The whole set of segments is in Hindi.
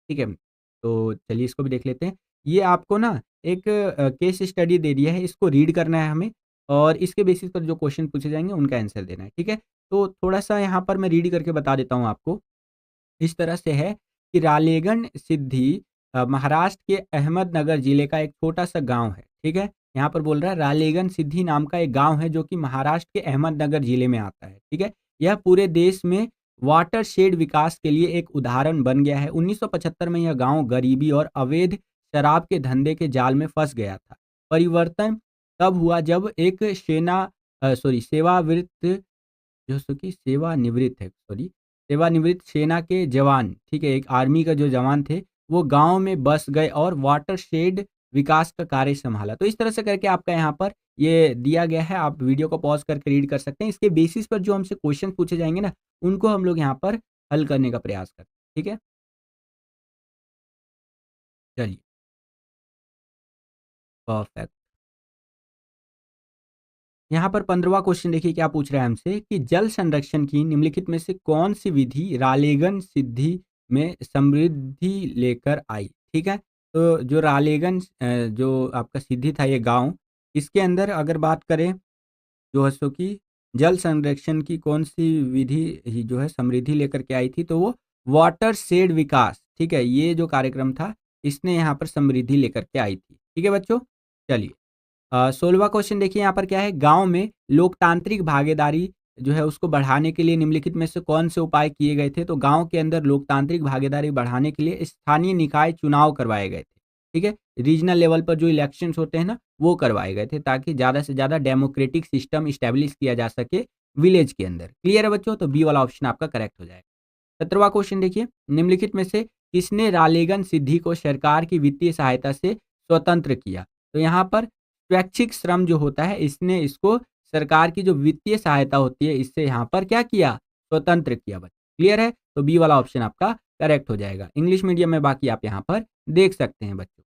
ठीक है? तो चलिए इसको भी देख लेते हैं। ये आपको ना एक केस स्टडी दे दिया है, इसको रीड करना है हमें और इसके बेसिस पर जो क्वेश्चन पूछे जाएँगे उनका आंसर देना है, ठीक है? तो थोड़ा-सा यहाँ पर मैं रीड करके बता देता हूँ आपको। इस तरह से है कि रालेगण सिद्धि महाराष्ट्र के अहमदनगर जिले का एक छोटा-सा गाँव है, ठीक है? यहाँ पर बोल रहा है रालेगण सिद्धि नाम का एक गाँव है जो कि महाराष्ट्र के अहमदनगर जिले में आता है, ठीक है? यह पूरे देश में वाटरशेड विकास के लिए एक उदाहरण बन गया है। 1975 में यह गाँव गरीबी और अवैध शराब के धंधे के जाल में फँस गया था। परिवर्तन तब हुआ जब एक सेवावृत्त जो सो कि सेवानिवृत्त है, सेवानिवृत्त सेना के जवान, ठीक है? एक आर्मी का जो जवान थे, वो गाँव में बस गए और वाटरशेड विकास का कार्य सँभाला। तो इस तरह से करके आपका यहाँ पर ये दिया गया है, आप वीडियो को पॉज़ करके रीड कर सकते हैं। इसके बेसिस पर जो हमसे क्वेश्चन पूछे जाएँगे ना, उनको हम लोग यहाँ पर हल करने का प्रयास करते हैं, ठीक है? चलिए, परफेक्ट। यहाँ पर 15वां क्वेश्चन देखिए क्या पूछ रहा है हमसे कि जल संरक्षण की निम्नलिखित में से कौन-सी विधि रालेगन सिद्धि में समृद्धि लेकर आई? ठीक है? तो जो रालेगन जो आपका सिद्धि था ये गाँव, इसके अंदर अगर बात करें जो है सो कि जल संरक्षण की कौन-सी विधि ही जो है समृद्धि लेकर के आई थी, तो वो वाटर शेड विकास, ठीक है? ये जो कार्यक्रम था, इसने यहाँ पर समृद्धि लेकर के आई थी। ठीक है बच्चों? चलिए 16वां क्वेश्चन देखिए यहाँ पर क्या है, गाँव में लोकतांत्रिक भागीदारी जो है उसको बढ़ाने के लिए निम्नलिखित में से कौन से उपाय किए गए थे? तो गाँव के अंदर लोकतांत्रिक भागीदारी बढ़ाने के लिए स्थानीय निकाय चुनाव करवाए गए थे, ठीक है? रीजनल लेवल पर जो इलेक्शंस होते हैं ना, वो करवाए गए थे ताकि ज़्यादा से ज़्यादा डेमोक्रेटिक सिस्टम इस्टैब्लिश किया जा सके विलेज के अंदर। क्लियर है बच्चों? तो बी वाला ऑप्शन आपका करेक्ट हो जाएगा। 17वां क्वेश्चन देखिए, निम्नलिखित में से किसने रालेगन सिद्धि को सरकार की वित्तीय सहायता से स्वतंत्र किया? तो यहाँ पर स्वैच्छिक श्रम जो होता है, इसने इसको सरकार की जो वित्तीय सहायता होती है, इससे यहाँ पर क्या किया? स्वतंत्र किया बच्चों। क्लियर है? तो बी वाला ऑप्शन आपका करेक्ट हो जाएगा। इंग्लिश मीडियम में बाकी आप यहाँ पर देख सकते हैं बच्चों।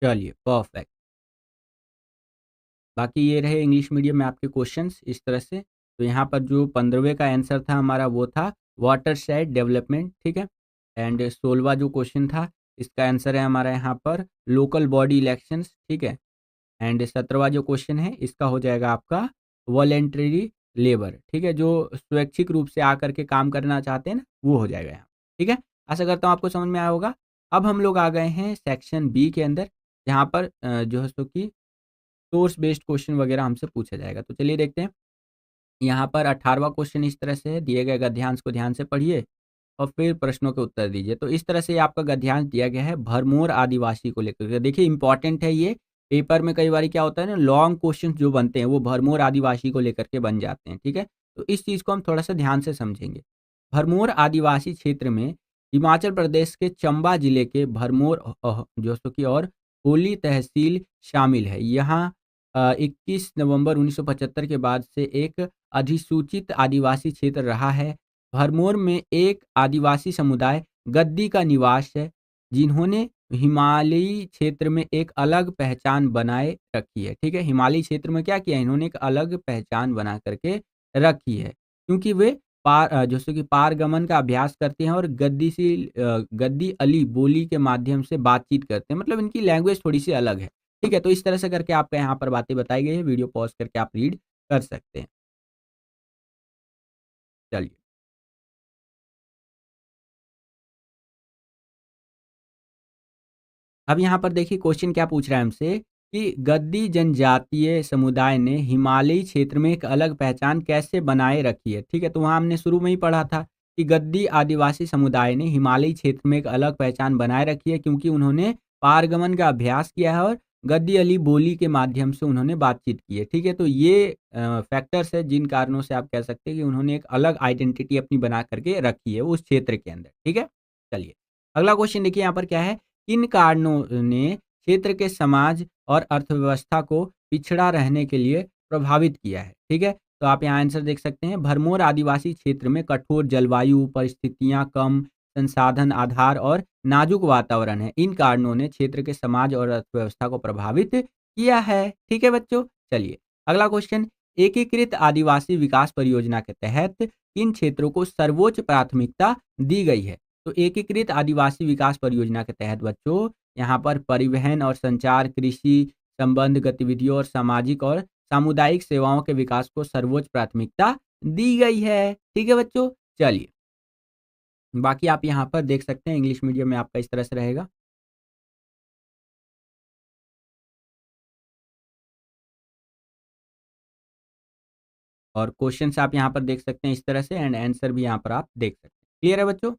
चलिए, परफेक्ट। बाकी ये रहे इंग्लिश मीडियम में आपके क्वेश्चंस इस तरह से। तो यहाँ पर जो 15वें का आंसर था हमारा वो था वाटरशेड डेवलपमेंट, ठीक है? एंड 16वां जो क्वेश्चन था इसका आंसर है हमारा यहाँ पर लोकल बॉडी इलेक्शंस, ठीक है? एंड 17वां जो क्वेश्चन है इसका हो जाएगा आपका वॉलंटरी लेबर, ठीक है? जो स्वैच्छिक रूप से आकर के काम करना चाहते हैं ना, वो हो जाएगा यहाँ, ठीक है? आशा करता हूँ आपको समझ में आया होगा। अब हम लोग आ गए हैं सेक्शन बी के अंदर, जहाँ पर जो है सो कि सोर्स बेस्ड क्वेश्चन वगैरह हमसे पूछा जाएगा। तो चलिए देखते हैं। यहाँ पर 18वां क्वेश्चन इस तरह से है, दिए गए गद्यांश को ध्यान से पढ़िए और फिर प्रश्नों के उत्तर दीजिए। तो इस तरह से आपका गद्यांश दिया गया है भरमौर आदिवासी को लेकर के। देखिए इम्पोर्टेंट है ये, पेपर में कई बारी क्या होता है ना लॉन्ग क्वेश्चन जो बनते हैं वो भरमौर आदिवासी को लेकर के बन जाते हैं, ठीक है? तो इस चीज़ को हम थोड़ा-सा ध्यान से समझेंगे। भरमौर आदिवासी क्षेत्र में हिमाचल प्रदेश के चंबा जिले के भरमौर जो सो कि और होली तहसील शामिल है। यहाँ 21 नवंबर 1975 के बाद से एक अधिसूचित आदिवासी क्षेत्र रहा है। भरमौर में एक आदिवासी समुदाय गद्दी का निवास है, जिन्होंने हिमालयी क्षेत्र में एक अलग पहचान बनाए रखी है। ठीक है? हिमालयी क्षेत्र में क्या किया? इन्होंने एक अलग पहचान बना कर के रखी है, क्योंकि वे जैसे कि पारगमन का अभ्यास करते हैं और गद्दी अली बोली के माध्यम से बातचीत करते हैं। मतलब इनकी लैंग्वेज थोड़ी-सी अलग है। ठीक है? तो इस तरह से करके आपका यहाँ पर बातें बताई गई हैं। वीडियो पॉज़ करके आप रीड कर सकते हैं। चलिए। अब यहाँ पर देखिए क्वेश्चन क्या पूछ रहा है हमसे कि गद्दी जनजातीय समुदाय ने हिमालयी क्षेत्र में एक अलग पहचान कैसे बनाए रखी है, ठीक है? तो वहाँ हमने शुरू में ही पढ़ा था कि गद्दी आदिवासी समुदाय ने हिमालयी क्षेत्र में एक अलग पहचान बनाए रखी है क्योंकि उन्होंने पारगमन का अभ्यास किया है और गद्दी अली बोली के माध्यम से उन्होंने बातचीत की है, ठीक है? तो ये फैक्टर्स है जिन कारणों से आप कह सकते हैं कि उन्होंने एक अलग आइडेंटिटी अपनी बना करके रखी है उस क्षेत्र के अंदर, ठीक है? चलिए, अगला क्वेश्चन देखिए यहाँ पर क्या है किन कारणों ने क्षेत्र के समाज और अर्थव्यवस्था को पिछड़ा रहने के लिए प्रभावित किया है? ठीक है? तो आप यहाँ आंसर देख सकते हैं। भरमौर आदिवासी क्षेत्र में कठोर जलवायु परिस्थितियाँ, कम संसाधन आधार और नाजुक वातावरण है। इन कारणों ने क्षेत्र के समाज और अर्थव्यवस्था को प्रभावित किया है। ठीक है बच्चों? चलिए, अगला क्वेश्चन, एकीकृत आदिवासी विकास परियोजना के तहत किन क्षेत्रों को सर्वोच्च प्राथमिकता दी गई है? तो एकीकृत आदिवासी विकास परियोजना के तहत बच्चों यहाँ पर परिवहन और संचार, कृषि संबंध गतिविधियों और सामाजिक और सामुदायिक सेवाओं के विकास को सर्वोच्च प्राथमिकता दी गई है। ठीक है बच्चों, चलिए बाकी आप यहाँ पर देख सकते हैं इंग्लिश मीडियम में आपका इस तरह से रहेगा। और क्वेश्चंस आप यहाँ पर देख सकते हैं इस तरह से, एंड आंसर भी यहाँ पर आप देख सकते हैं। क्लियर है बच्चों?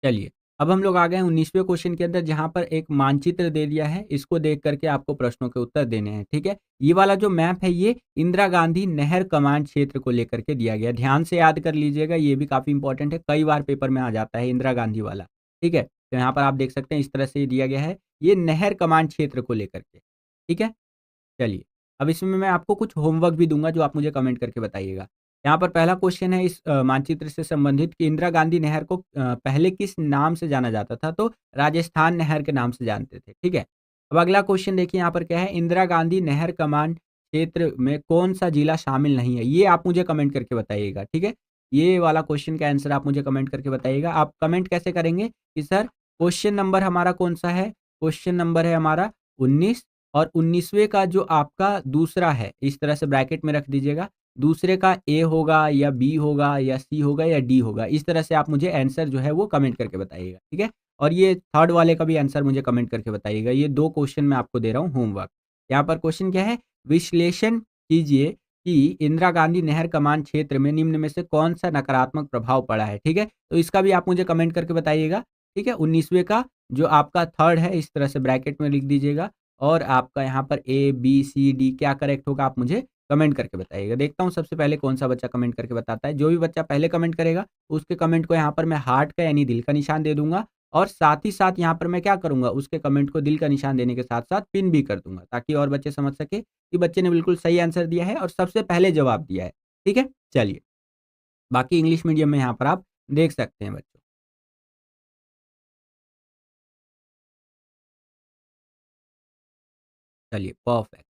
चलिए, अब हम लोग आ गए हैं 19वें क्वेश्चन के अंदर, जहाँ पर एक मानचित्र दे दिया है, इसको देख करके आपको प्रश्नों के उत्तर देने हैं, ठीक है? ये वाला जो मैप है, ये इंदिरा गांधी नहर कमांड क्षेत्र को लेकर के दिया गया है। ध्यान से याद कर लीजिएगा, ये भी काफ़ी इंपॉर्टेंट है, कई बार पेपर में आ जाता है इंदिरा गांधी वाला, ठीक है? तो यहाँ पर आप देख सकते हैं इस तरह से ये दिया गया है, ये नहर कमांड क्षेत्र को लेकर के, ठीक है? चलिए, अब इसमें मैं आपको कुछ होमवर्क भी दूँगा जो आप मुझे कमेंट करके बताइएगा। यहाँ पर पहला क्वेश्चन है इस मानचित्र से संबंधित कि इंदिरा गांधी नहर को पहले किस नाम से जाना जाता था? तो राजस्थान नहर के नाम से जानते थे, ठीक है? अब अगला क्वेश्चन देखिए यहाँ पर क्या है? इंदिरा गांधी नहर कमांड क्षेत्र में कौन-सा जिला शामिल नहीं है? ये आप मुझे कमेंट करके बताइएगा, ठीक है? ये वाला क्वेश्चन का आंसर आप मुझे कमेंट करके बताइएगा। आप कमेंट कैसे करेंगे कि सर क्वेश्चन नंबर हमारा कौन-सा है? क्वेश्चन नंबर है हमारा 19 और 19वें का जो आपका दूसरा है, इस तरह से ब्रैकेट में रख दीजिएगा। दूसरे का ए होगा या बी होगा या सी होगा या डी होगा। इस तरह से आप मुझे आंसर जो है वो कमेंट करके बताइएगा, ठीक है? और ये थर्ड वाले का भी आंसर मुझे कमेंट करके बताइएगा। ये 2 क्वेश्चन मैं आपको दे रहा हूँ होमवर्क। यहाँ पर क्वेश्चन क्या है? विश्लेषण कीजिए कि इंदिरा गांधी नहर कमांड क्षेत्र में निम्न में से कौन-सा नकारात्मक प्रभाव पड़ा है, ठीक है? तो इसका भी आप मुझे कमेंट करके बताइएगा, ठीक है? 19वें का जो आपका थर्ड है, इस तरह से ब्रैकेट में लिख दीजिएगा। और आपका यहाँ पर ए, बी, सी, डी क्या करेक्ट होगा आप मुझे कमेंट करके बताइएगा। देखता हूँ सबसे पहले कौन-सा बच्चा कमेंट करके बताता है। जो भी बच्चा पहले कमेंट करेगा, उसके कमेंट को यहाँ पर मैं हार्ट का यानी दिल का निशान दे दूँगा और साथ ही साथ यहाँ पर मैं क्या करूँगा, उसके कमेंट को दिल का निशान देने के साथ-साथ पिन भी कर दूँगा, ताकि और बच्चे समझ सकें कि बच्चे ने बिल्कुल सही आंसर दिया है और सबसे पहले जवाब दिया है। ठीक है? चलिए, बाकी इंग्लिश मीडियम में यहाँ पर आप देख सकते हैं बच्चों। चलिए, परफेक्ट।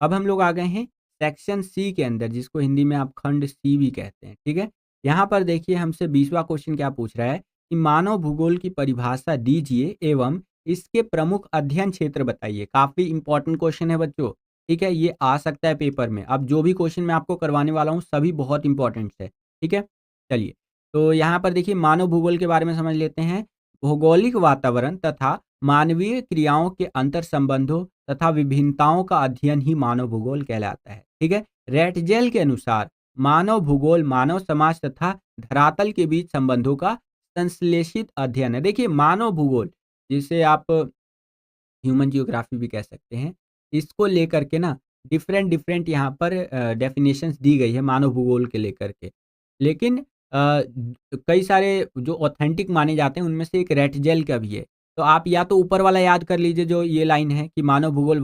अब हम लोग आ गए हैं सेक्शन सी के अंदर, जिसको हिंदी में आप खंड सी भी कहते हैं, ठीक है? यहाँ पर देखिए हमसे 20वां क्वेश्चन क्या पूछ रहा है कि मानव भूगोल की परिभाषा दीजिए एवं इसके प्रमुख अध्ययन क्षेत्र बताइए। काफ़ी इंपॉर्टेंट क्वेश्चन है बच्चों, ठीक है? ये आ सकता है पेपर में। अब जो भी क्वेश्चन मैं आपको करवाने वाला हूँ सभी बहुत इंपॉर्टेंट है, ठीक है? चलिए, तो यहाँ पर देखिए मानव भूगोल के बारे में समझ लेते हैं। भौगोलिक वातावरण तथा मानवीय क्रियाओं के अंतर संबंधों तथा विभिन्नताओं का अध्ययन ही मानव भूगोल कहलाता है, ठीक है? रेटजेल के अनुसार मानव भूगोल मानव समाज तथा धरातल के बीच संबंधों का संश्लेषित अध्ययन है। देखिए मानव भूगोल, जिसे आप ह्यूमन जियोग्राफी भी कह सकते हैं, इसको लेकर के ना डिफरेंट डिफरेंट यहाँ पर डेफिनेशंस दी गई है मानव भूगोल के लेकर के। लेकिन कई सारे जो ऑथेंटिक माने जाते हैं उनमें से एक रेटजेल का भी है। तो आप या तो ऊपर वाला याद कर लीजिए जो ये लाइन है कि मानव भूगोल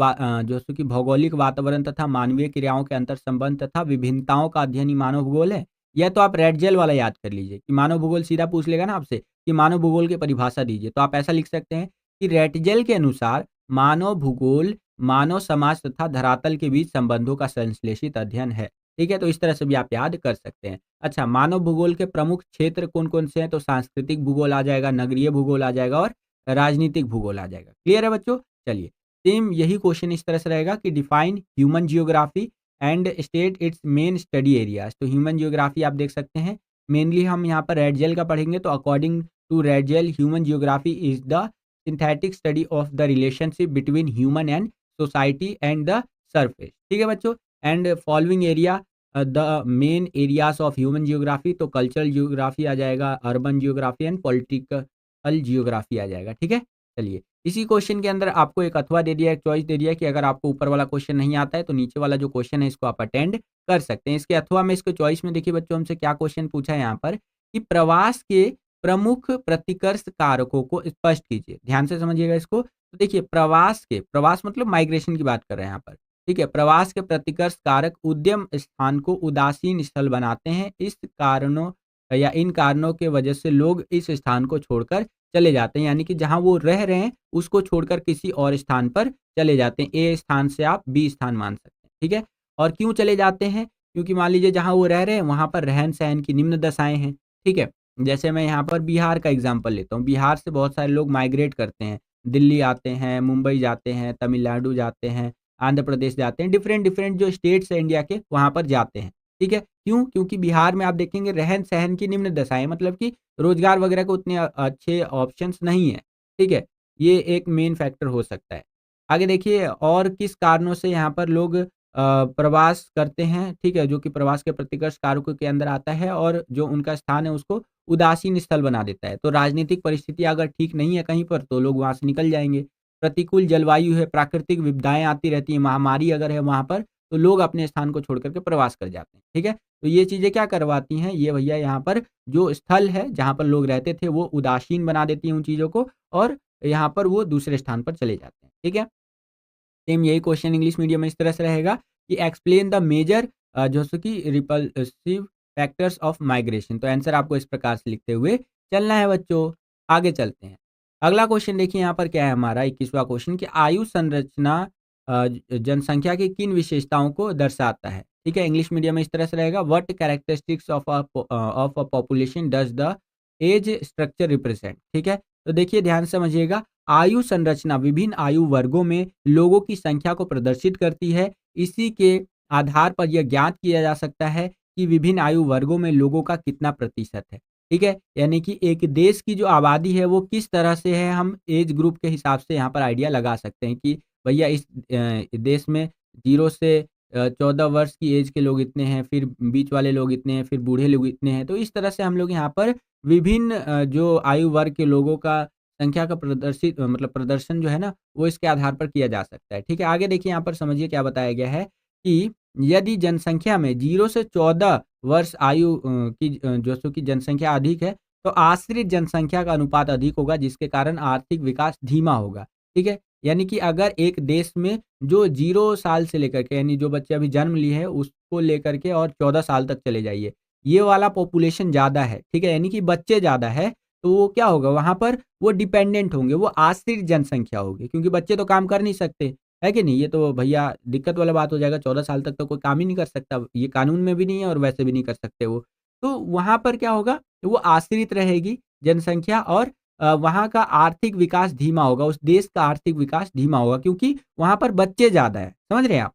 जैसे कि भौगोलिक वातावरण तथा मानवीय क्रियाओं के अंतर संबंध तथा विभिन्नताओं का अध्ययन ही मानव भूगोल है। या तो आप रेटजेल वाला याद कर लीजिए कि मानव भूगोल सीधा पूछ लेगा ना आपसे कि मानव भूगोल की परिभाषा दीजिए। तो आप ऐसा लिख सकते हैं कि रेटजेल के अनुसार मानव भूगोल मानव समाज तथा धरातल के बीच संबंधों का संश्लेषित अध्ययन है। ठीक है? तो इस तरह से भी आप याद कर सकते हैं। अच्छा, मानव भूगोल के प्रमुख क्षेत्र कौन-कौन से हैं? तो सांस्कृतिक भूगोल आ जाएगा, नगरीय भूगोल आ जाएगा और राजनीतिक भूगोल आ जाएगा। क्लियर है बच्चों? चलिए, सेम यही क्वेश्चन इस तरह से रहेगा कि define human geography and state it's main study areas. तो ह्यूमन जियोग्राफी आप देख सकते हैं, मेनली हम यहाँ पर रेडजेल का पढ़ेंगे। तो according to Ratzel, human geography is the synthetic study of the relationship between human and society and the surface. ठीक है बच्चों? And following area the main areas of human geography, तो कल्चरल जियोग्राफी आ जाएगा, urban geography and political geography आ जाएगा। ठीक है? चलिए, इसी क्वेश्चन के अंदर आपको एक अथवा दे दिया है, एक चॉइस दे दिया है कि अगर आपको ऊपर वाला क्वेश्चन नहीं आता है तो नीचे वाला जो क्वेश्चन है इसको आप अटेंड कर सकते हैं। इसके अथवा में इसको चॉइस में देखिए बच्चों हमसे क्या क्वेश्चन पूछा है यहाँ पर कि प्रवास के प्रमुख प्रतिकर्ष कारकों को स्पष्ट कीजिए। ध्यान से समझिएगा इसको। तो देखिए प्रवास मतलब माइग्रेशन की बात कर रहे हैं यहाँ पर। ठीक है? प्रवास के प्रतिकर्ष कारक उद्यम स्थान को उदासीन स्थल बनाते हैं। इस कारणों या इन कारणों के वजह से लोग इस स्थान को छोड़कर चले जाते हैं, यानी कि जहाँ वो रह रहे हैं उसको छोड़कर किसी और स्थान पर चले जाते हैं। ए स्थान से आप बी स्थान मान सकते हैं, ठीक है? और क्यों चले जाते हैं? क्योंकि मान लीजिए जहाँ वो रह रहे हैं वहाँ पर रहन-सहन की निम्न दशाएँ हैं, ठीक है? जैसे मैं यहाँ पर बिहार का एग्ज़ाम्पल लेता हूँ। बिहार से बहुत सारे लोग माइग्रेट करते हैं। दिल्ली आते हैं, मुंबई जाते हैं, तमिलनाडु जाते हैं, आंध्र प्रदेश जाते हैं, डिफरेंट-डिफरेंट जो स्टेट्स हैं इंडिया के वहाँ पर जाते हैं, ठीक है? क्यों? क्योंकि बिहार में आप देखेंगे रहन-सहन की निम्न दशाएँ मतलब कि रोज़गार वगैरह के उतने अच्छे ऑप्शंस नहीं हैं, ठीक है? ये एक मेन फैक्टर हो सकता है। आगे देखिए और किस कारणों से यहाँ पर लोग प्रवास करते हैं, ठीक है? जो कि प्रवास के प्रतिकर्ष कारकों के अंदर आता है और जो उनका स्थान है उसको उदासीन स्थल बना देता है। तो राजनीतिक परिस्थितियाँ अगर ठीक नहीं है कहीं पर तो लोग वहाँ से निकल जाएँगे। प्रतिकूल जलवायु है, प्राकृतिक विपदाएँ आती रहती हैं, महामारी अगर है वहाँ पर तो लोग अपने स्थान को छोड़ कर के प्रवास कर जाते हैं, ठीक है? तो ये चीज़ें क्या करवाती हैं, ये भैया यहाँ पर जो स्थल है, जहाँ पर लोग रहते थे वो उदासीन बना देती हैं उन चीज़ों को और यहाँ पर वो दूसरे स्थान पर चले जाते हैं, ठीक है? सेम यही क्वेश्चन इंग्लिश मीडियम में इस तरह से रहेगा कि एक्सप्लेन द मेजर जैसे कि रिपल्सिव फैक्टर्स ऑफ माइग्रेशन। तो आंसर आपको इस प्रकार से लिखते हुए चलना है बच्चों। आगे चलते हैं। अगला क्वेश्चन देखिए यहाँ पर क्या है हमारा 21वां क्वेश्चन कि आयु संरचना जनसंख्या की किन विशेषताओं को दर्शाता है? ठीक है, इंग्लिश मीडियम में इस तरह से रहेगा what characteristics of a population does the age structure represent? ठीक है, तो देखिए ध्यान से समझिएगा आयु संरचना विभिन्न आयु वर्गों में लोगों की संख्या को प्रदर्शित करती है। इसी के आधार पर यह ज्ञात किया जा सकता है कि विभिन्न आयु वर्गों में लोगों का कितना प्रतिशत है। ठीक है? यानी कि एक देश की जो आबादी है वो किस तरह से है हम एज ग्रुप के हिसाब से यहाँ पर आइडिया लगा सकते हैं कि भैया इस देश में 0 से 14 वर्ष की एज के लोग इतने हैं, फिर बीच वाले लोग इतने हैं, फिर बूढ़े लोग इतने हैं। तो इस तरह से हम लोग यहाँ पर विभिन्न जो आयु वर्ग के लोगों का संख्या का मतलब प्रदर्शन जो है ना, वो इसके आधार पर किया जा सकता है। ठीक है? आगे देखिए यहाँ पर समझिए क्या बताया गया है कि यदि जनसंख्या में 0 से 14 वर्ष आयु की जो सो की जनसंख्या अधिक है, तो आश्रित जनसंख्या का अनुपात अधिक होगा जिसके कारण आर्थिक विकास धीमा होगा। ठीक है? यानी कि अगर एक देश में जो 0 साल से लेकर के यानी जो बच्चे अभी जन्म लिए हैं उसको लेकर के और 14 साल तक चले जाइए। ये वाला पॉपुलेशन ज़्यादा है। ठीक है? यानी कि बच्चे ज़्यादा है, तो वो क्या होगा वहाँ पर वो डिपेंडेंट होंगे, वो आश्रित जनसंख्या होगी क्योंकि बच्चे तो काम कर नहीं सकते, है कि नहीं? ये तो भैया दिक्कत वाला बात हो जाएगा 14 साल तक तो कोई काम ही नहीं कर सकता, ये कानून में भी नहीं है और वैसे भी नहीं कर सकते वो। तो वहाँ पर क्या होगा, वो आश्रित रहेगी जनसंख्या और वहाँ का आर्थिक विकास धीमा होगा, उस देश का आर्थिक विकास धीमा होगा क्योंकि वहाँ पर बच्चे ज़्यादा हैं, समझ रहे हैं आप?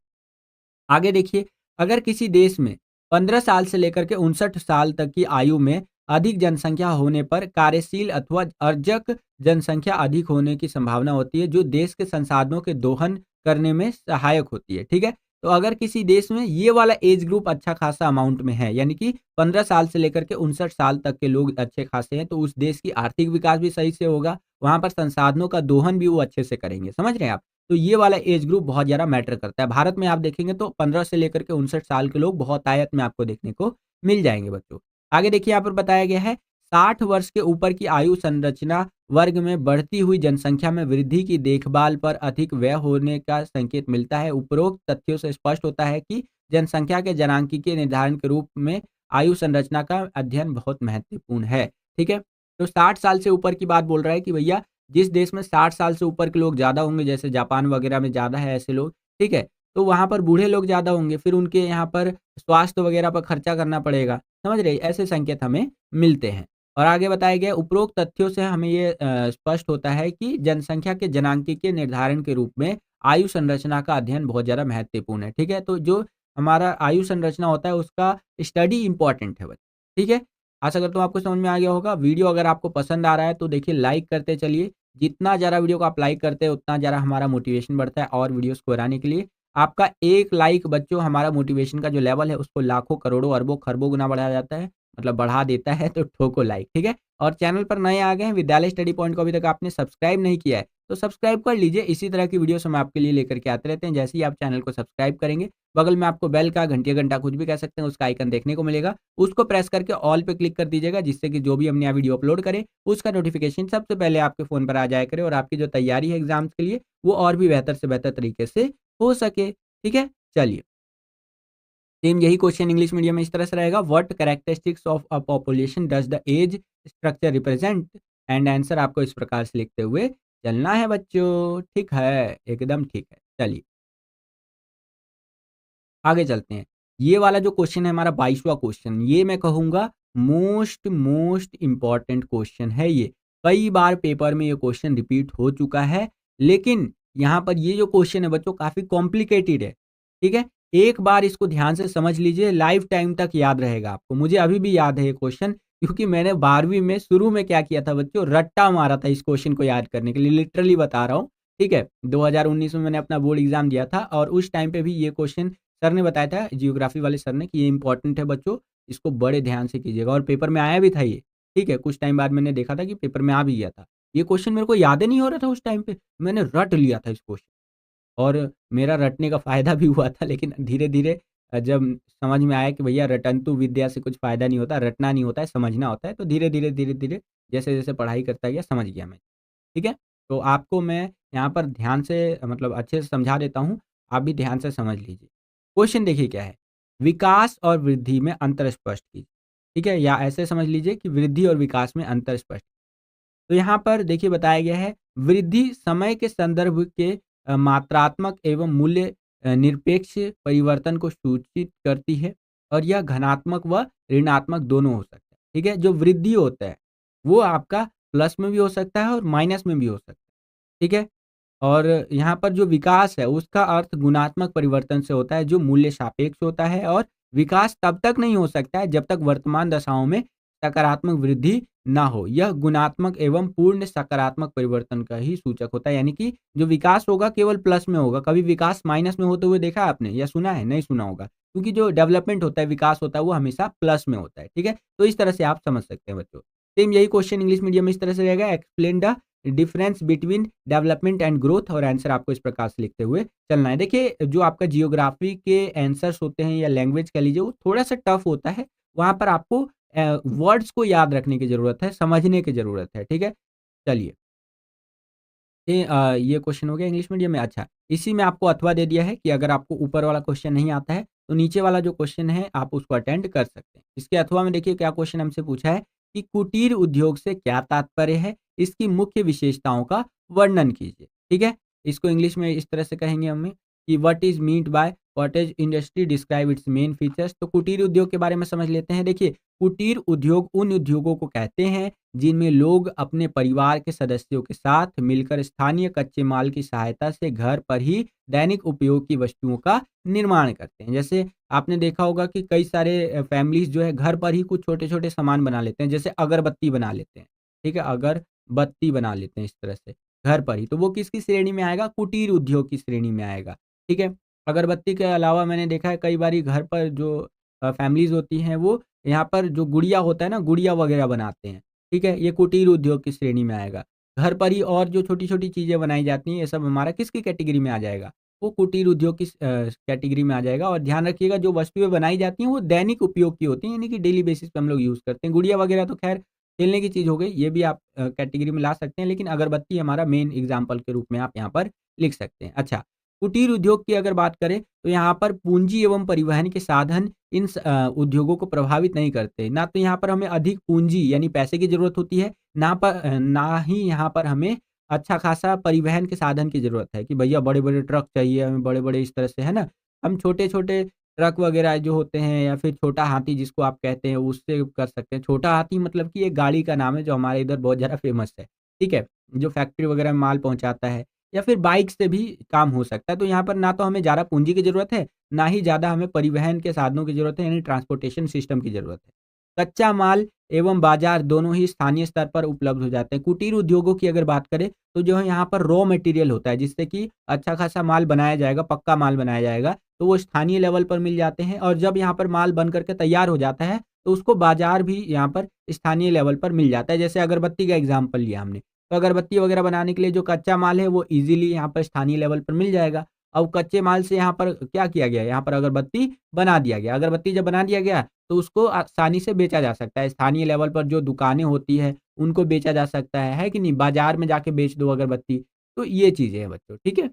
आगे देखिए, अगर किसी देश में 15 साल से लेकर के 59 साल तक की आयु में अधिक जनसंख्या होने पर कार्यशील अथवा अर्जक जनसंख्या अधिक होने की संभावना होती है, जो देश के संसाधनों के दोहन करने में सहायक होती है, ठीक है? तो अगर किसी देश में ये वाला एज ग्रुप अच्छा खासा अमाउंट में है, यानी कि 15 साल से लेकर के 59 साल तक के लोग अच्छे खासे हैं, तो उस देश की आर्थिक विकास भी सही से होगा, वहाँ पर संसाधनों का दोहन भी वो अच्छे से करेंगे, समझ रहे हैं आप? तो ये वाला एज ग्रुप बहुत ज़्यादा मैटर करता है। भारत में आप देखेंगे तो 15 से लेकर के 59 साल के लोग बहुतायत में आपको देखने को मिल जाएँगे बच्चों। आगे देखिए यहाँ पर बताया गया है 60 वर्ष के ऊपर की आयु संरचना वर्ग में बढ़ती हुई जनसंख्या में वृद्धि की देखभाल पर अधिक व्यय होने का संकेत मिलता है। उपरोक्त तथ्यों से स्पष्ट होता है कि जनसंख्या के जनांकीय निर्धारण के रूप में आयु संरचना का अध्ययन बहुत महत्वपूर्ण है। ठीक है? तो 60 साल से ऊपर की बात बोल रहा है कि भैया जिस देश में 60 साल से ऊपर के लोग ज़्यादा होंगे, जैसे जापान वगैरह में ज़्यादा है ऐसे लोग, ठीक है? तो वहाँ पर बूढ़े लोग ज़्यादा होंगे, फिर उनके यहाँ पर स्वास्थ्य वगैरह पर खर्चा करना पड़ेगा, समझ रहे? ऐसे संकेत हमें मिलते हैं। और आगे बताया गया उपरोक्त तथ्यों से हमें ये स्पष्ट होता है कि जनसंख्या के जनांकीय निर्धारण के रूप में आयु संरचना का अध्ययन बहुत ज़्यादा महत्वपूर्ण है, ठीक है? तो जो हमारा आयु संरचना होता है उसका स्टडी इम्पोर्टेंट है बच्चे, ठीक है? आशा करता हूँ आपको समझ में आ गया होगा। वीडियो अगर आपको पसंद आ रहा है तो देखिए लाइक करते चलिए। जितना ज़्यादा वीडियो को आप लाइक करते हैं उतना ज़्यादा हमारा मोटिवेशन बढ़ता है और वीडियोज़ को बनाने के लिए। आपका एक लाइक बच्चों हमारा मोटिवेशन का जो लेवल है उसको लाखों, करोड़ों, अरबों, खरबों गुना बढ़ा जाता है, मतलब बढ़ा देता है तो ठोको लाइक, ठीक है? और चैनल पर नए आ गए हैं, विद्यालय स्टडी पॉइंट को अभी तक आपने सब्सक्राइब नहीं किया है, तो सब्सक्राइब कर लीजिए। इसी तरह की वीडियोज़ हम आपके लिए लेकर के आते रहते हैं। जैसे ही आप चैनल को सब्सक्राइब करेंगे, बगल में आपको बेल का घंटिया-घंटा कुछ भी कह सकते हैं, उसका आइकन देखने को मिलेगा। उसको प्रेस करके ऑल पे क्लिक कर दीजिएगा, जिससे कि जो भी हम नया वीडियो अपलोड करें, उसका नोटिफ़िकेशन सबसे पहले आपके फ़ोन पर आ जाया करे और आपकी जो तैयारी है एग्ज़ाम्स के लिए, वो और भी बेहतर से बेहतर तरीके से हो सके। ठीक है? चलिए। सेम यही क्वेश्चन इंग्लिश मीडियम में इस तरह से रहेगा, what characteristics of a population does the age structure represent, and answer आपको इस प्रकार से लिखते हुए चलना है बच्चों। ठीक है, एकदम ठीक है। चलिए आगे चलते हैं। ये वाला जो क्वेश्चन है हमारा 22वां क्वेश्चन, ये मैं कहूँगा मोस्ट मोस्ट इम्पोर्टेंट क्वेश्चन है ये। कई बार पेपर में ये क्वेश्चन रिपीट हो चुका है, लेकिन यहाँ पर ये जो क्वेश्चन है बच्चों काफ़ी कॉम्प्लिकेटेड है, ठीक है? एक बार इसको ध्यान से समझ लीजिए, लाइफ टाइम तक याद रहेगा आपको। मुझे अभी भी याद है ये क्वेश्चन, क्योंकि मैंने 12वीं में शुरू में क्या किया था बच्चों, रट्टा मारा था इस क्वेश्चन को याद करने के लिए, लिटरली बता रहा हूँ, ठीक है? 2019 में मैंने अपना बोर्ड एग्ज़ाम दिया था और उस टाइम पे भी ये क्वेश्चन सर ने बताया था, जियोग्राफी वाले सर ने, कि ये इंपॉर्टेंट है बच्चों, इसको बड़े ध्यान से कीजिएगा, और पेपर में आया भी था ये, ठीक है? कुछ टाइम बाद मैंने देखा था कि पेपर में आ भी गया था। ये क्वेश्चन मेरे को याद ही नहीं हो रहा था उस टाइम पे, मैंने रट लिया था इस क्वेश्चन, और मेरा रटने का फ़ायदा भी हुआ था, लेकिन धीरे-धीरे जब समझ में आया कि भैया रटंतु विद्या से कुछ फ़ायदा नहीं होता, रटना नहीं होता है, समझना होता है, तो धीरे-धीरे, धीरे-धीरे जैसे-जैसे पढ़ाई करता गया, समझ गया मैं। ठीक है? तो आपको मैं यहाँ पर ध्यान से मतलब अच्छे से समझा देता हूँ, आप भी ध्यान से समझ लीजिए। क्वेश्चन देखिए क्या है, विकास और वृद्धि में अंतर स्पष्ट कीजिए, ठीक है? या ऐसे समझ लीजिए कि वृद्धि और विकास में अंतर स्पष्ट। तो यहाँ पर देखिए बताया गया है, वृद्धि समय के संदर्भ के मात्रात्मक एवं मूल्य निरपेक्ष परिवर्तन को सूचित करती है, और यह धनात्मक व ऋणात्मक दोनों हो सकता है, ठीक है? जो वृद्धि होता है, वो आपका प्लस में भी हो सकता है और माइनस में भी हो सकता है, ठीक है? और यहाँ पर जो विकास है उसका अर्थ गुणात्मक परिवर्तन से होता है, जो मूल्य सापेक्ष होता है, और विकास तब तक नहीं हो सकता है जब तक वर्तमान दशाओं में सकारात्मक वृद्धि ना हो। यह गुणात्मक एवं पूर्ण सकारात्मक परिवर्तन का ही सूचक होता है, यानी कि जो विकास होगा केवल प्लस में होगा। कभी विकास माइनस में होते हुए देखा है आपने या सुना है? नहीं सुना होगा, क्योंकि जो डेवलपमेंट होता है, विकास होता है, वो हमेशा प्लस में होता है, ठीक है? तो इस तरह से आप समझ सकते हैं बच्चों। सेम यही क्वेश्चन इंग्लिश मीडियम में इस तरह से रहेगा, explain the difference between development and growth, और आंसर आपको इस प्रकार से लिखते हुए चलना है। देखिए, जो आपका जियोग्राफी के आंसर्स होते हैं या लैंग्वेज कह लीजिए, वो थोड़ा-सा टफ होता है। वहाँ पर आपको वर्ड्स को याद रखने की ज़रूरत है, समझने की ज़रूरत है, ठीक है? चलिए। ये क्वेश्चन हो गया इंग्लिश मीडियम में। अच्छा, इसी में आपको अथवा दे दिया है कि अगर आपको ऊपर वाला क्वेश्चन नहीं आता है, तो नीचे वाला जो क्वेश्चन है आप उसको अटेंड कर सकते हैं। इसके अथवा में देखिए क्या क्वेश्चन हमसे पूछा है कि कुटीर उद्योग से क्या तात्पर्य है? इसकी मुख्य विशेषताओं का वर्णन कीजिए, ठीक है? इसको इंग्लिश में इस तरह से कहेंगे हमें कि what is meant by cottage industry, describe it's main features. तो कुटीर उद्योग के बारे में समझ लेते हैं। देखिए, कुटीर उद्योग उन उद्योगों को कहते हैं जिनमें लोग अपने परिवार के सदस्यों के साथ मिलकर स्थानीय कच्चे माल की सहायता से घर पर ही दैनिक उपयोग की वस्तुओं का निर्माण करते हैं। जैसे आपने देखा होगा कि कई सारे फैमिलीज़ जो है घर पर ही कुछ छोटे-छोटे सामान बना लेते हैं, जैसे अगरबत्ती बना लेते हैं, ठीक है? अगरबत्ती बना लेते हैं इस तरह से घर पर ही, तो वो किसकी श्रेणी में आएगा? कुटीर उद्योग की श्रेणी में आएगा, ठीक है? अगरबत्ती के अलावा मैंने देखा है कई बारी घर पर जो फैमिलीज़ होती हैं, वो यहाँ पर जो गुड़िया होता है ना, गुड़िया वगैरह बनाते हैं। ठीक है? ये कुटीर उद्योग की श्रेणी में आएगा। घर पर ही और जो छोटी-छोटी चीज़ें बनाई जाती हैं, ये सब हमारा किसकी कैटेगरी में आ जाएगा? वो कुटीर उद्योग की कैटेगरी में आ जाएगा। और ध्यान रखिएगा, जो वस्तुएँ बनाई जाती हैं, वो दैनिक उपयोग की होती हैं, यानी कि डेली बेसिस पे हम लोग यूज़ करते हैं। गुड़िया वगैरह तो ख़ैर खेलने की चीज़ हो गई, ये भी आप कैटेगरी में ला सकते हैं, लेकिन अगरबत्ती हमारा मेन एग्ज़ाम्पल के रूप में आप यहाँ पर लिख सकते हैं। अच्छा, कुटीर उद्योग की अगर बात करें, तो यहाँ पर पूँजी एवं परिवहन के साधन इन उद्योगों को प्रभावित नहीं करते। ना तो यहाँ पर हमें अधिक पूँजी यानी पैसे की ज़रूरत होती है, ना ही यहाँ पर हमें अच्छा खासा परिवहन के साधन की ज़रूरत है कि भैया बड़े-बड़े ट्रक चाहिए हमें, बड़े-बड़े इस तरह से, है ना? हम छोटे-छोटे ट्रक वग़ैरह जो होते हैं, या फिर छोटा हाथी जिसको आप कहते हैं, उससे कर सकते हैं। छोटा हाथी मतलब कि एक गाड़ी का नाम है जो हमारे इधर बहुत ज़्यादा फ़ेमस है, ठीक है? जो फैक्ट्री वग़ैरह में माल पहुँचाता है, या फिर बाइक से भी काम हो सकता है। तो यहाँ पर ना तो हमें ज़्यादा पूँजी की ज़रूरत है, ना ही ज़्यादा हमें परिवहन के साधनों की ज़रूरत है, यानी ट्रांसपोर्टेशन सिस्टम की ज़रूरत है। कच्चा माल एवं बाज़ार दोनों ही स्थानीय स्तर पर उपलब्ध हो जाते हैं। कुटीर उद्योगों की अगर बात करें, तो जो है यहाँ पर रॉ मटेरियल होता है, जिससे कि अच्छा खासा माल बनाया जाएगा, पक्का माल बनाया जाएगा, तो वो स्थानीय लेवल पर मिल जाते हैं, और जब यहाँ पर माल बन कर के तैयार हो जाता है, तो उसको बाज़ार भी यहाँ पर स्थानीय लेवल पर मिल जाता है। जैसे अगरबत्ती का एग्ज़ाम्पल लिया हमने, तो अगरबत्ती वगैरह बनाने के लिए जो कच्चा माल है, वो ईज़िली यहाँ पर स्थानीय लेवल पर मिल जाएगा। अब कच्चे माल से यहाँ पर क्या किया गया, यहाँ पर अगरबत्ती बना दिया गया। अगरबत्ती जब बना दिया गया, तो उसको आसानी से बेचा जा सकता है। स्थानीय लेवल पर जो दुकानें होती हैं, उनको बेचा जा सकता है कि नहीं? बाज़ार में जाके बेच दो अगरबत्ती। तो ये चीज़ें हैं बच्चों, ठीक है?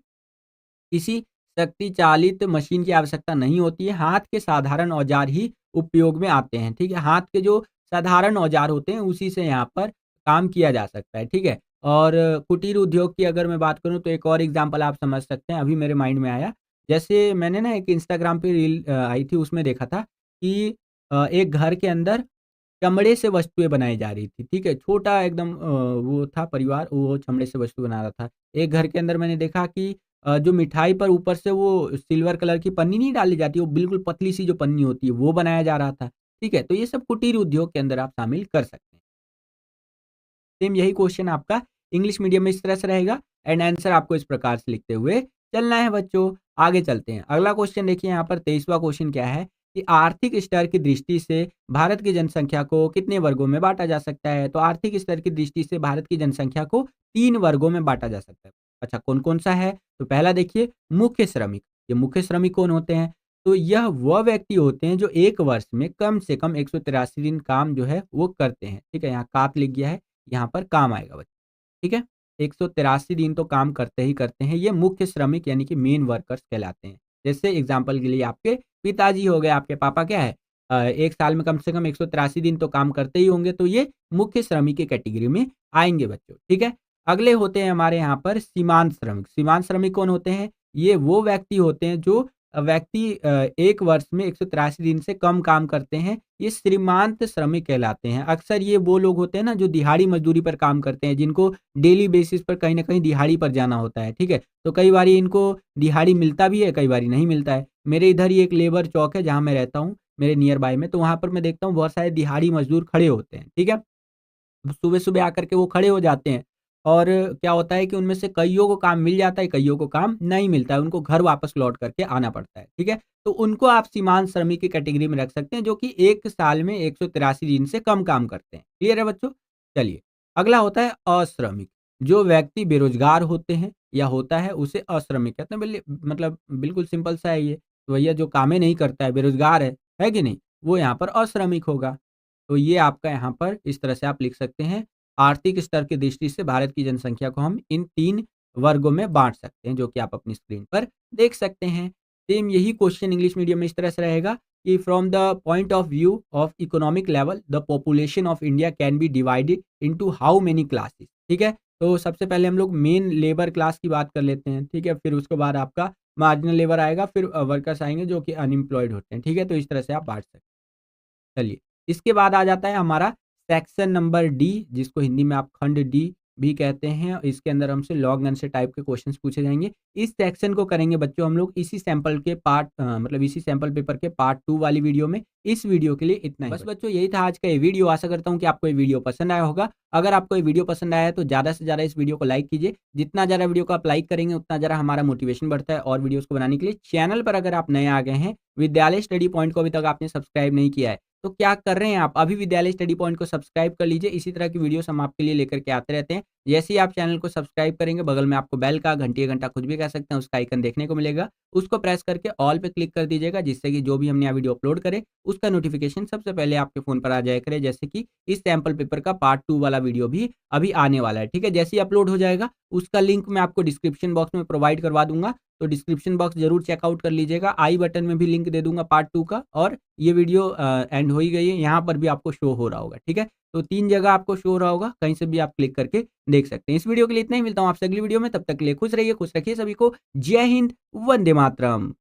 इसी शक्ति चालित मशीन की आवश्यकता नहीं होती है, हाथ के साधारण औजार ही उपयोग में आते हैं, ठीक है? हाथ के जो साधारण औजार होते हैं, उसी से यहाँ पर काम किया जा सकता है, ठीक है? और कुटीर उद्योग की अगर मैं बात करूँ तो एक और एग्ज़ाम्पल आप समझ सकते हैं, अभी मेरे माइंड में आया। जैसे मैंने ना एक इंस्टाग्राम पे रील आई थी, उसमें देखा था कि एक घर के अंदर चमड़े से वस्तुएँ बनाई जा रही थी, ठीक है? छोटा एकदम वो था परिवार, वो चमड़े से वस्तु बना रहा था। एक घर के अंदर मैंने देखा कि जो मिठाई पर ऊपर से वो सिल्वर कलर की पन्नी नहीं डाली जाती, वो बिल्कुल पतली-सी जो पन्नी होती है, वो बनाया जा रहा था, ठीक है? तो ये सब कुटीर उद्योग के अंदर आप शामिल कर सकते हैं। सेम यही क्वेश्चन आपका इंग्लिश मीडियम में इस तरह से रहेगा एंड आंसर आपको इस प्रकार से लिखते हुए चलना है बच्चों। आगे चलते हैं। अगला क्वेश्चन देखिए यहाँ पर 23वां क्वेश्चन क्या है कि आर्थिक स्तर की दृष्टि से भारत की जनसंख्या को कितने वर्गों में बाँटा जा सकता है? तो आर्थिक स्तर की दृष्टि से भारत की जनसंख्या को 3 वर्गों में बाँटा जा सकता है। अच्छा, कौन-कौन सा है? तो पहला देखिए मुख्य श्रमिक। ये मुख्य श्रमिक कौन होते हैं? तो यह वह व्यक्ति होते हैं जो 1 वर्ष में कम से कम 183 दिन काम जो है वो करते हैं। ठीक है? यहाँ कात लिख गया है, यहाँ पर काम आएगा बच्चों। ठीक है? 183 दिन तो काम करते ही करते हैं। ये मुख्य श्रमिक यानी कि मेन वर्कर्स कहलाते हैं। जैसे एग्ज़ाम्पल के लिए आपके पिताजी हो गए, आपके पापा क्या है 1 साल में कम से कम 183 दिन तो काम करते ही होंगे, तो ये मुख्य श्रमिक की कैटेगरी में आएँगे बच्चों, ठीक है? अगले होते हैं हमारे यहाँ पर सीमांत श्रमिक। सीमांत श्रमिक कौन होते हैं? ये वो व्यक्ति होते हैं जो व्यक्ति 1 वर्ष में 183 दिन से कम काम करते हैं, ये सीमांत श्रमिक कहलाते हैं। अक्सर ये वो लोग होते हैं ना जो दिहाड़ी मज़दूरी पर काम करते हैं, जिनको डेली बेसिस पर कहीं न कहीं दिहाड़ी पर जाना होता है, ठीक है? तो कई बारी इनको दिहाड़ी मिलता भी है, कई बारी नहीं मिलता है। मेरे इधर ही एक लेबर चौक है जहाँ मैं रहता हूँ, मेरे नियर बाय में, तो वहाँ पर मैं देखता हूँ बहुत सारे दिहाड़ी मज़दूर खड़े होते हैं, ठीक है? सुबह-सुबह आकर के वो खड़े हो जाते हैं और क्या होता है कि उनमें से कइयों को काम मिल जाता है, कइयों को काम नहीं मिलता है, उनको घर वापस लौट करके आना पड़ता है, ठीक है? तो उनको आप सीमांत श्रमिक की कैटेगरी में रख सकते हैं, जो कि 1 साल में 183 दिन से कम काम करते हैं। क्लियर है बच्चों? चलिए, अगला होता है अश्रमिक। जो व्यक्ति बेरोज़गार होते हैं या होता है, उसे अश्रमिक कहते हैं। मतलब बिल्कुल सिंपल सा है ये। तो भैया जो कामें नहीं करता है, बेरोज़गार है कि नहीं? वो यहाँ पर अश्रमिक होगा। तो ये आपका यहाँ पर इस तरह से आप लिख सकते हैं। आर्थिक स्तर की दृष्टि से भारत की जनसंख्या को हम इन 3 वर्गों में बाँट सकते हैं, जो कि आप अपनी स्क्रीन पर देख सकते हैं। सेम यही क्वेश्चन इंग्लिश मीडियम में इस तरह से रहेगा कि from the point of view of economic level, the population of India can be divided into how many classes, ठीक है? तो सबसे पहले हम लोग मेन लेबर क्लास की बात कर लेते हैं, ठीक है? फिर उसके बाद आपका मार्जिनल लेबर आएगा, फिर वर्कर्स आएँगे जो कि अनएम्प्लॉयड होते हैं, ठीक है? तो इस तरह से आप बाँट सकते हैं। चलिए, इसके बाद आ जाता है हमारा सेक्शन नंबर डी, जिसको हिंदी में आप खंड डी भी कहते हैं। इसके अंदर हमसे लॉन्ग आंसर टाइप के क्वेश्चंस पूछे जाएँगे। इस सेक्शन को करेंगे बच्चों हम लोग इसी सैंपल के मतलब इसी सैंपल पेपर के पार्ट 2 वाली वीडियो में। इस वीडियो के लिए इतना ही। बस बच्चों यही था आज का ये वीडियो। आशा करता हूँ कि आपको ये वीडियो पसंद आया होगा। अगर आपको ये वीडियो पसंद आया है तो ज़्यादा से ज़्यादा इस वीडियो को लाइक कीजिए। जितना ज़्यादा वीडियो को आप लाइक करेंगे उतना ज़्यादा हमारा मोटिवेशन बढ़ता है और वीडियोज़ को बनाने के लिए। चैनल पर अगर आप नए आ गए हैं, विद्यालय स्टडी पॉइंट को अभी तक आपने सब्सक्राइब नहीं किया है, तो क्या कर रहे हैं आप? अभी विद्यालय स्टडी पॉइंट को सब्सक्राइब कर लीजिए। इसी तरह की वीडियोस हम आपके लिए लेकर के आते रहते हैं। जैसे ही आप चैनल को सब्सक्राइब करेंगे, बगल में आपको बेल का, घंटी या घंटा कुछ भी कह सकते हैं, उसका आइकन देखने को मिलेगा। उसको प्रेस करके ऑल पे क्लिक कर दीजिएगा, जिससे कि जो भी हम नया वीडियो अपलोड करें, उसका नोटिफ़िकेशन सबसे पहले आपके फ़ोन पर आ जाया करे। जैसे कि इस सैंपल पेपर का पार्ट 2 वाला वीडियो भी अभी आने वाला है, ठीक है? जैसे ही अपलोड हो जाएगा, उसका लिंक मैं आपको डिस्क्रिप्शन बॉक्स में प्रोवाइड करवा दूँगा। तो डिस्क्रिप्शन बॉक्स ज़रूर चेकआउट कर लीजिएगा। आई बटन में भी लिंक दे दूँगा पार्ट 2 का और ये वीडियो एंड हो ही गई है, यहाँ पर भी आपको शो हो रहा होगा, ठीक है? तो 3 जगह आपको शो हो रहा होगा, कहीं से भी आप क्लिक करके देख सकते हैं। इस वीडियो के लिए इतना ही, मिलता हूँ आपसे अगली वीडियो में, तब तक के लिए खुश रहिए, खुश रखिए सभी को। जय हिंद, वंदे मातरम।